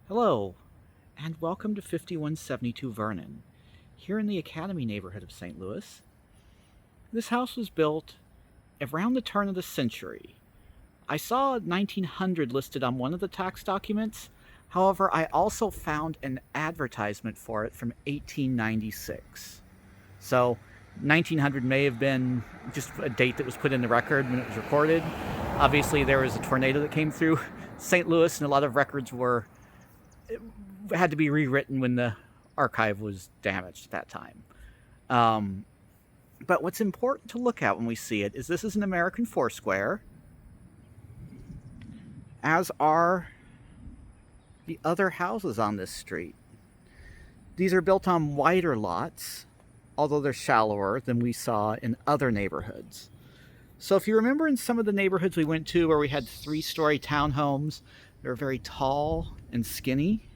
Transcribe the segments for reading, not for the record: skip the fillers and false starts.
Hello, and welcome to 5172 Vernon, here in the Academy neighborhood of St. Louis. This house was built around the turn of the century. I saw 1900 listed on one of the tax documents. However, I also found an advertisement for it from 1896. So 1900 may have been just a date that was put in the record when it was recorded. Obviously, there was a tornado that came through St. Louis, and a lot of records had to be rewritten when the archive was damaged at that time. Um, but what's important to look at when we see it is this is an American Foursquare, as are the other houses on this street. These are built on wider lots, although they're shallower than we saw in other neighborhoods. So if you remember in some of the neighborhoods we went to where we had three-story townhomes, they were very tall and skinny.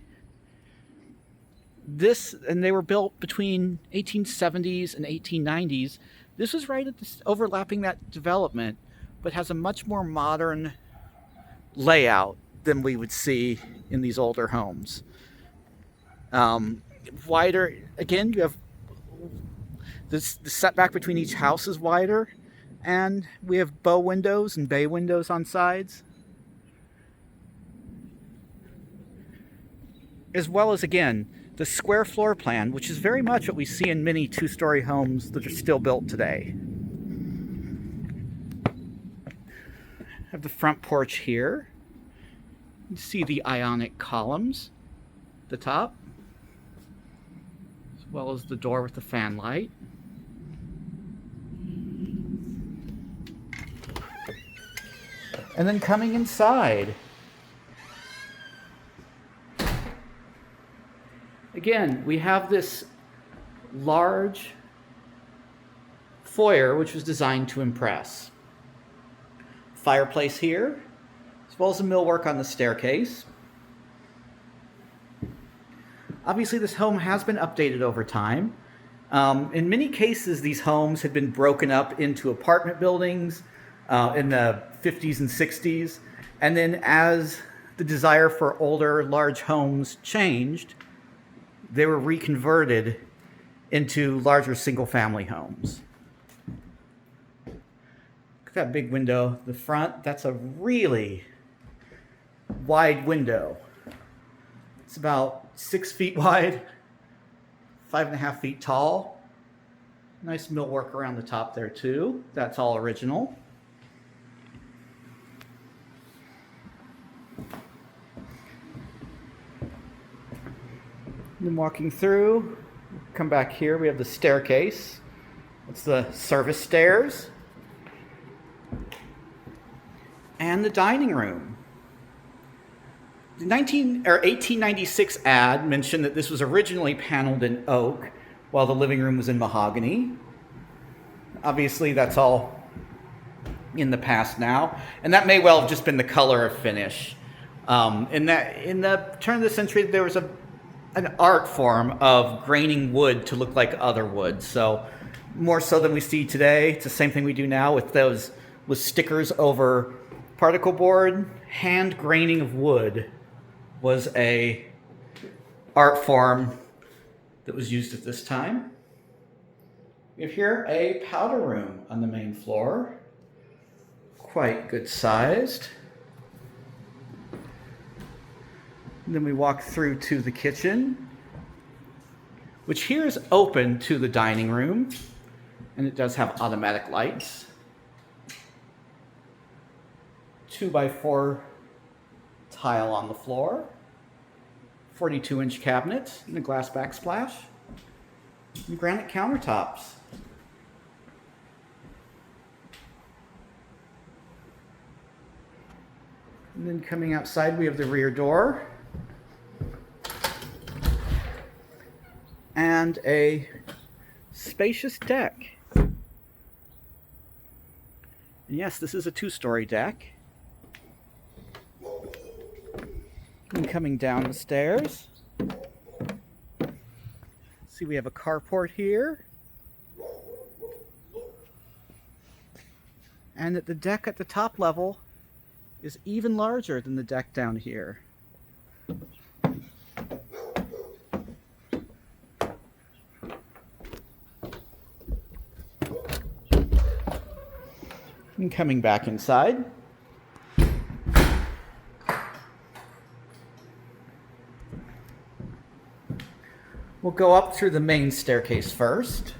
And they were built between 1870s and 1890s. This is right at this, overlapping that development, but has a much more modern layout than we would see in these older homes. Wider, again, you have the setback between each house is wider, and we have bow windows and bay windows on sides, as well as, again, the square floor plan, which is very much what we see in many two-story homes that are still built today. Have the front porch here. You see the ionic columns at the top, as well as the door with the fan light. And then coming inside, again, we have this large foyer which was designed to impress. Fireplace here, as well as the millwork on the staircase. Obviously, this home has been updated over time. In many cases, these homes had been broken up into apartment buildings in the 50s and 60s. And then as the desire for older, large homes changed, they were reconverted into larger single-family homes. Look at that big window. The front, that's a really wide window. It's about 6 feet wide, 5.5 feet tall. Nice millwork around the top there too. That's all original. And then walking through, come back here, we have the staircase. It's the service stairs. And the dining room. The 1896 ad mentioned that this was originally paneled in oak, while the living room was in mahogany. Obviously, that's all in the past now, and that may well have just been the color of finish. In the turn of the century, there was an art form of graining wood to look like other wood. So more so than we see today. It's the same thing we do now with stickers over particle board. Hand graining of wood was a art form that was used at this time. We have here a powder room on the main floor. Quite good sized. And then we walk through to the kitchen, which here is open to the dining room, and it does have automatic lights. 2x4 tile on the floor, 42-inch cabinet, and a glass backsplash, and granite countertops. And then coming outside, we have the rear door. And a spacious deck. And yes, this is a 2-story deck. And coming down the stairs, see we have a carport here. And that the deck at the top level is even larger than the deck down here. And coming back inside. We'll go up through the main staircase first.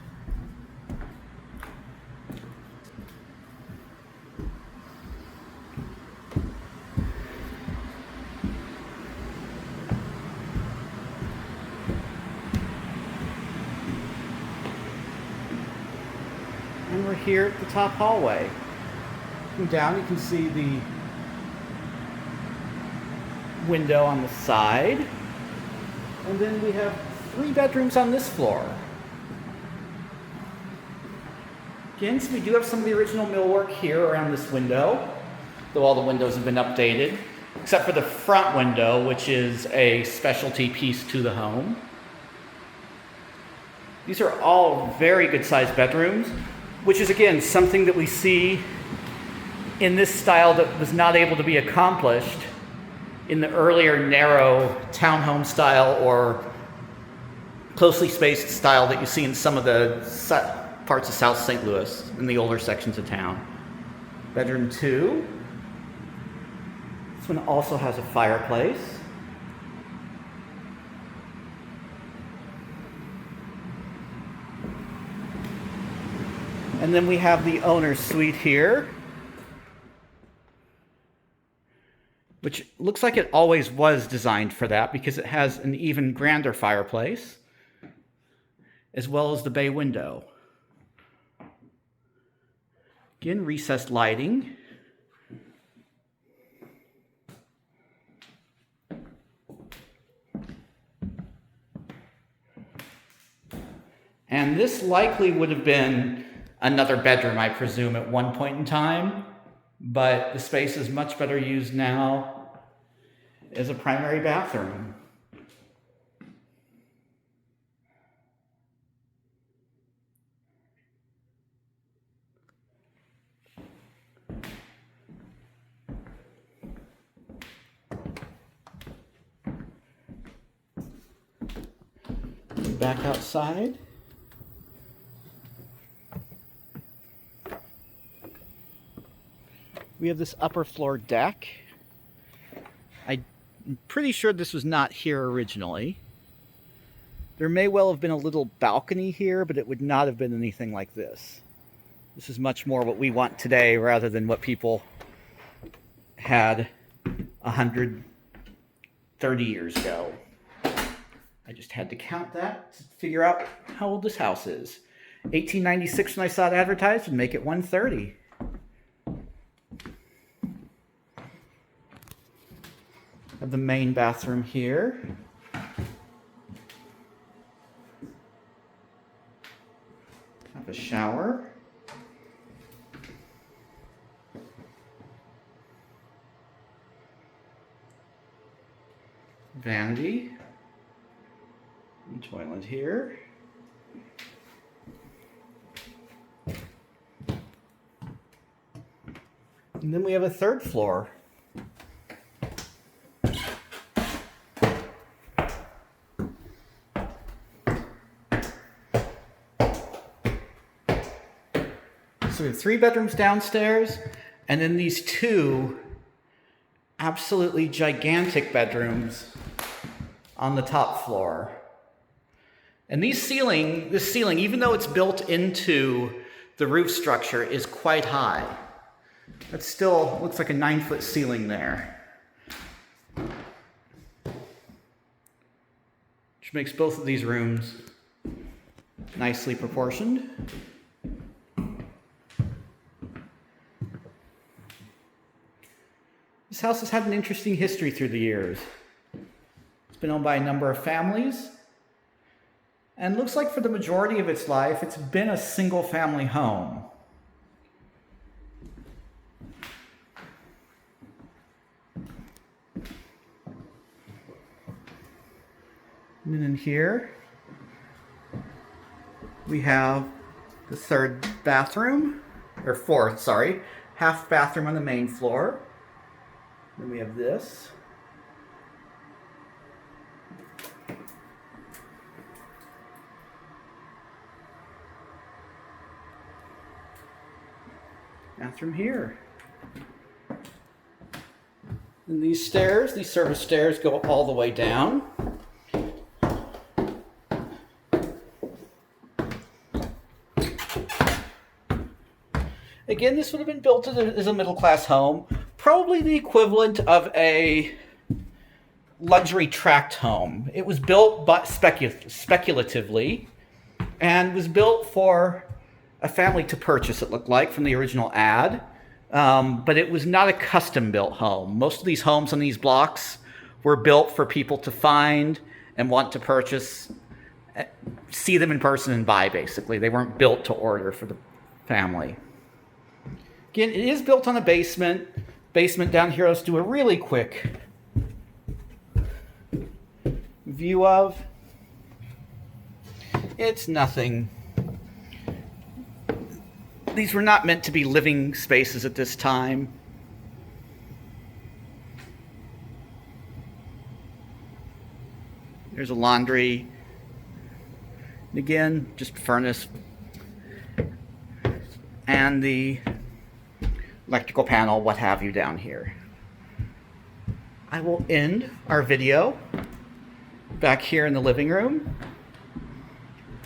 And we're here at the top hallway. Looking down, you can see the window on the side. And then we have 3 bedrooms on this floor. Again, so we do have some of the original millwork here around this window, though all the windows have been updated, except for the front window, which is a specialty piece to the home. These are all very good sized bedrooms, which is again something that we see in this style that was not able to be accomplished in the earlier narrow townhome style or closely spaced style that you see in some of the parts of South St. Louis in the older sections of town. Bedroom 2. This one also has a fireplace. And then we have the owner's suite here, which looks like it always was designed for that because it has an even grander fireplace, as well as the bay window. Again, recessed lighting. And this likely would have been another bedroom, I presume, at one point in time, but the space is much better used now as a primary bathroom. Back outside. We have this upper floor deck. I'm pretty sure this was not here originally. There may well have been a little balcony here, but it would not have been anything like this. This is much more what we want today rather than what people had 130 years ago. I just had to count that to figure out how old this house is. 1896 when I saw it advertised would make it 130. Have the main bathroom here. Have a shower. Vanity. And toilet here. And then we have a third floor. So we have 3 bedrooms downstairs, and then these 2 absolutely gigantic bedrooms on the top floor. And this ceiling, even though it's built into the roof structure, is quite high. That still looks like a 9-foot ceiling there, which makes both of these rooms nicely proportioned. This house has had an interesting history through the years. It's been owned by a number of families, and looks like for the majority of its life, it's been a single-family home. And then here, we have the third bathroom, or fourth, sorry, half bathroom on the main floor. Then we have this. Bathroom here. And these stairs, these service stairs, go all the way down. Again, this would have been built as a middle-class home, probably the equivalent of a luxury tract home. It was built speculatively and was built for a family to purchase, it looked like, from the original ad. But it was not a custom-built home. Most of these homes on these blocks were built for people to find and want to purchase, see them in person and buy, basically. They weren't built to order for the family. Again, it is built on a basement. Basement down here, let's do a really quick view of. It's nothing. These were not meant to be living spaces at this time. There's a laundry. And again, just furnace. And the electrical panel, what have you, down here. I will end our video back here in the living room.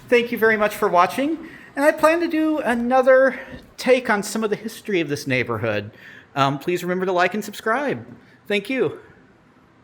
Thank you very much for watching. And I plan to do another take on some of the history of this neighborhood. Please remember to like and subscribe. Thank you.